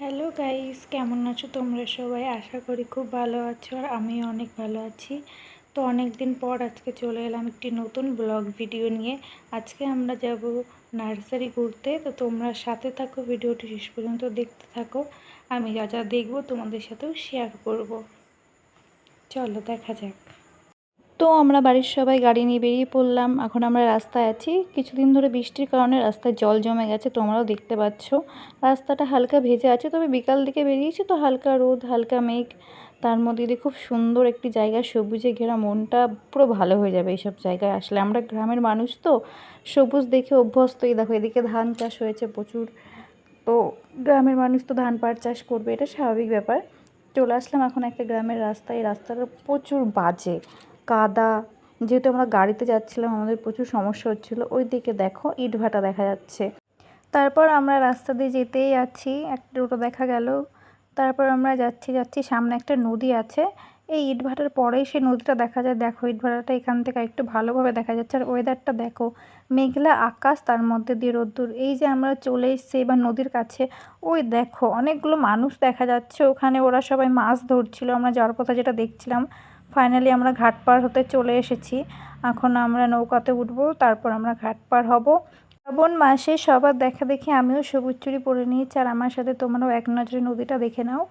Hello guys, কেমন আছো তোমরা সবাই? আশা করি খুব ভালো আছো আর আমিও অনেক ভালো আছি। তো অনেক দিন পর আজকে চলে এলাম একটি নতুন ব্লগ ভিডিও নিয়ে। আজকে আমরা যাব নার্সারি ঘুরতে। তো তোমরা সাথে থাকো, ভিডিওটি শেষ পর্যন্ত দেখতে থাকো। আমি যা যা দেখবো তোমাদের সাথেও শেয়ার করব। চলো দেখা যাক। তো আমরা বাড়ির সবাই গাড়ি নিয়ে বেরিয়ে পড়লাম। এখন আমরা রাস্তায় আছি। কিছুদিন ধরে বৃষ্টির কারণে রাস্তায় জল জমে গেছে, তোমরাও দেখতে পাচ্ছ। রাস্তাটা হালকা ভেজে আছে, তবে বিকাল দিকে বেরিয়েছি তো হালকা রোদ হালকা মেঘ, তার মধ্যে দিয়ে খুব সুন্দর একটি জায়গা, সবুজে ঘেরা। মনটা পুরো ভালো হয়ে যাবে এইসব জায়গায় আসলে। আমরা গ্রামের মানুষ তো সবুজ দেখে অভ্যস্ত। এই দেখো, এদিকে ধান চাষ হয়েছে প্রচুর। তো গ্রামের মানুষ তো ধান পাট চাষ করবে, এটা স্বাভাবিক ব্যাপার। চলে আসলাম এখন একটা গ্রামের রাস্তায়। রাস্তাটা প্রচুর বাজে, কাদা। যেহেতু আমরা গাড়িতে যাচ্ছিলাম, আমাদের প্রচুর সমস্যা হচ্ছিলো। ওই দিকে দেখো ইটভাটা দেখা যাচ্ছে। তারপর আমরা রাস্তা দিয়ে যেতেই আছি, একটা টোটো দেখা গেল। তারপর আমরা যাচ্ছি সামনে একটা নদী আছে। এই ইটভাটার পরেই সেই নদীটা দেখা যায়। দেখো ইটভাটাটা এখান থেকে একটু ভালোভাবে দেখা যাচ্ছে। আর ওয়েদারটা দেখো, মেঘলা আকাশ, তার মধ্যে দিয়ে রোদ্দুর। এই যে আমরা চলে এসেছি এবার নদীর কাছে। ওই দেখো অনেকগুলো মানুষ দেখা যাচ্ছে ওখানে, ওরা সবাই মাছ ধরছিল। আমরা যাওয়ার কথা যেটা দেখছিলাম। ফাইনালি আমরা ঘাট পার হতে চলে এসেছি। এখন আমরা নৌকাতে উঠবো, তারপর আমরা ঘাট পার হব। শ্রাবণ মাসে সবার দেখা দেখি আমিও সবুজ চুড়ি পরে নিয়েছি। আর আমার সাথে তোমরাও এক নজরে নদীটা দেখে নাও,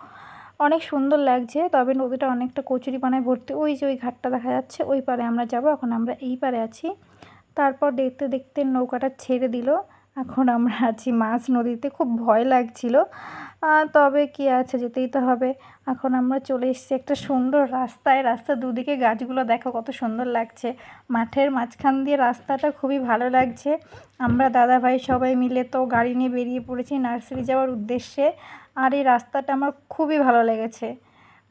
অনেক সুন্দর লাগছে। তবে নদীটা অনেকটা কচুরিপানায় ভর্তি। ওই যে ওই ঘাটটা দেখা যাচ্ছে, ওই পারে আমরা যাব। এখন আমরা এই পারে আছি। তারপর দেখতে দেখতে নৌকাটা ছেড়ে দিল। এখন আমরা আছি মাঝ নদীতে। খুব ভয় লাগছিল, তবে কি আছে, যেতেই তো হবে। এখন আমরা চলে এসেছি একটা সুন্দর রাস্তায়। রাস্তার দুদিকে গাছগুলো দেখো কত সুন্দর লাগছে। মাঠের মাঝখান দিয়ে রাস্তাটা খুবই ভালো লাগছে। আমরা দাদা ভাই সবাই মিলে তো গাড়ি নিয়ে বেরিয়ে পড়েছি নার্সারি যাওয়ার উদ্দেশ্যে। আর এই রাস্তাটা আমার খুবই ভালো লেগেছে।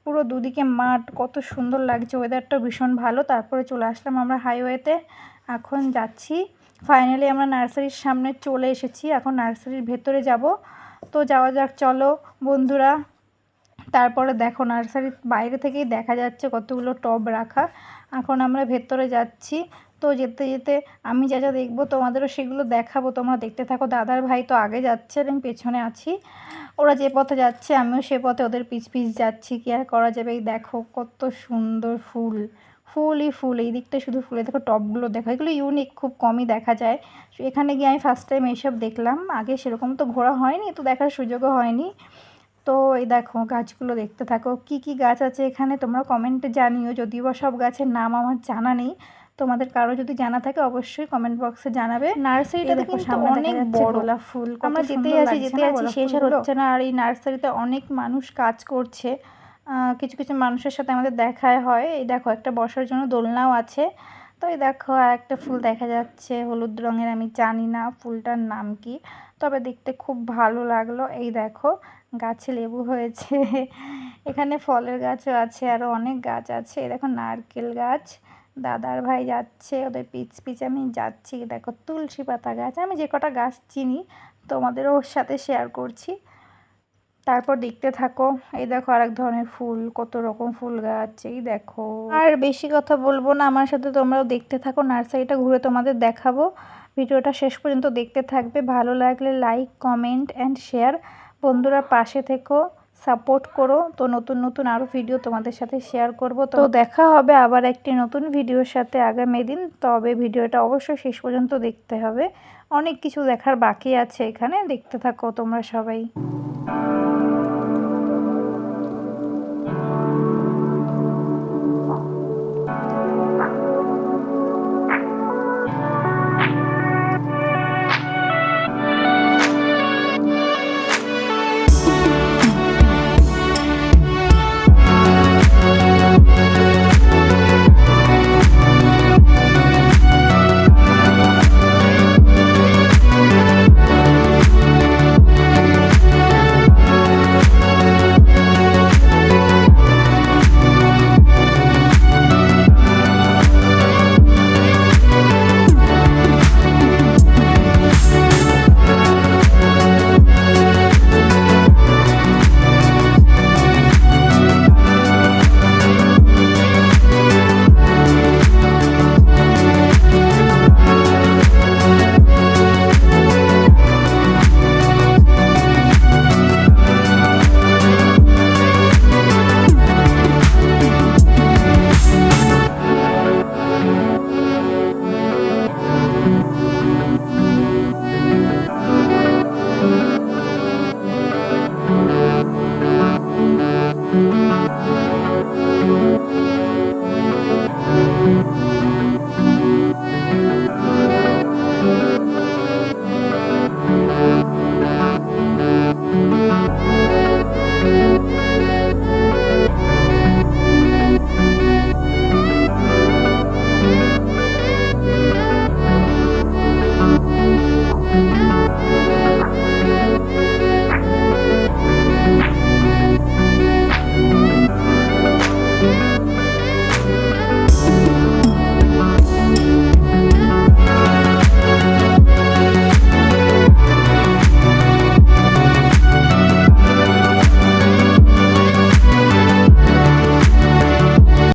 পুরো দুদিকে মাঠ, কত সুন্দর লাগছে। ওয়েদারটা ভীষণ ভালো। তারপরে চলে আসলাম আমরা হাইওয়েতে। এখন যাচ্ছি। ফাইনালি আমরা নার্সারির সামনে চলে এসেছি। এখন নার্সারির ভেতরে যাব। তো যাওয়া যাক, চলো বন্ধুরা। তারপরে দেখো নার্সারির বাইরে থেকেই দেখা যাচ্ছে কতগুলো টব রাখা। এখন আমরা ভেতরে যাচ্ছি। তো যেতে যেতে আমি যা যা দেখবো তোমাদেরও সেগুলো দেখাবো, তোমরা দেখতে থাকো। দাদার ভাই তো আগে যাচ্ছে আর আমি পেছনে আছি। ওরা যে পথে যাচ্ছে আমিও সে পথে ওদের পিছ পিছ যাচ্ছি। কি আর করা যাবে। এই দেখো কত সুন্দর ফুল, ফুলই ফুল। এই দিকটা শুধু ফুলে দেখো, টবগুলো দেখো, এগুলো ইউনিক, খুব কমই দেখা যায়। এখানে গিয়ে আমি ফার্স্ট টাইম এইসব দেখলাম। আগে সেরকম তো ঘোরা হয়নি, তো দেখার সুযোগও হয়নি। তো এই দেখো গাছগুলো দেখতে থাকো। কি কি গাছ আছে এখানে তোমরা কমেন্টে জানিও। যদিও বা সব গাছের নাম আমার জানা নেই, তোমাদের কারো যদি জানা থাকে অবশ্যই কমেন্ট বক্সে জানাবে। নার্সারিটাতে কিন্তু অনেক বড়। গোলাপ ফুল আমরা যেতেই আছি শেষ আর হচ্ছে না। আর এই নার্সারিতে অনেক মানুষ কাজ করছে। কিছু কিছু মানুষের সাথে আমাদের দেখায় হয়। এই দেখো একটা বসার জন্য দোলনাও আছে। তো এই দেখো আর একটা ফুল দেখা যাচ্ছে হলুদ রঙের, আমি জানি না ফুলটার নাম কি, তবে দেখতে খুব ভালো লাগলো। এই দেখো গাছে লেবু হয়েছে। এখানে ফলের গাছও আছে, আরও অনেক গাছ আছে। দেখো নারকেল গাছ। দাদার ভাই যাচ্ছে, ওদের পিছ পিছ আমি যাচ্ছি। দেখো তুলসী পাতা গাছ। আমি যে কটা গাছ চিনি তোমাদেরও ওর সাথে শেয়ার করছি। তারপর দেখতে থাকো। এই দেখো আরেক ধরনের ফুল, কত রকম ফুল গাছ। এই দেখো, আর বেশি কথা বলবো না, আমার সাথে তোমরাও দেখতে থাকো। নার্সারিটা ঘুরে তোমাদের দেখাবো। ভিডিওটা শেষ পর্যন্ত দেখতে থাকবে। ভালো লাগলে লাইক কমেন্ট অ্যান্ড শেয়ার। বন্ধুরা পাশে থেকো, সাপোর্ট করো। তো নতুন নতুন আরও ভিডিও তোমাদের সাথে শেয়ার করব। তো দেখা হবে আবার একটি নতুন ভিডিওর সাথে আগামী দিন। তবে ভিডিওটা অবশ্যই শেষ পর্যন্ত দেখতে হবে, অনেক কিছু দেখার বাকি আছে এখানে। দেখতে থাকো তোমরা সবাই।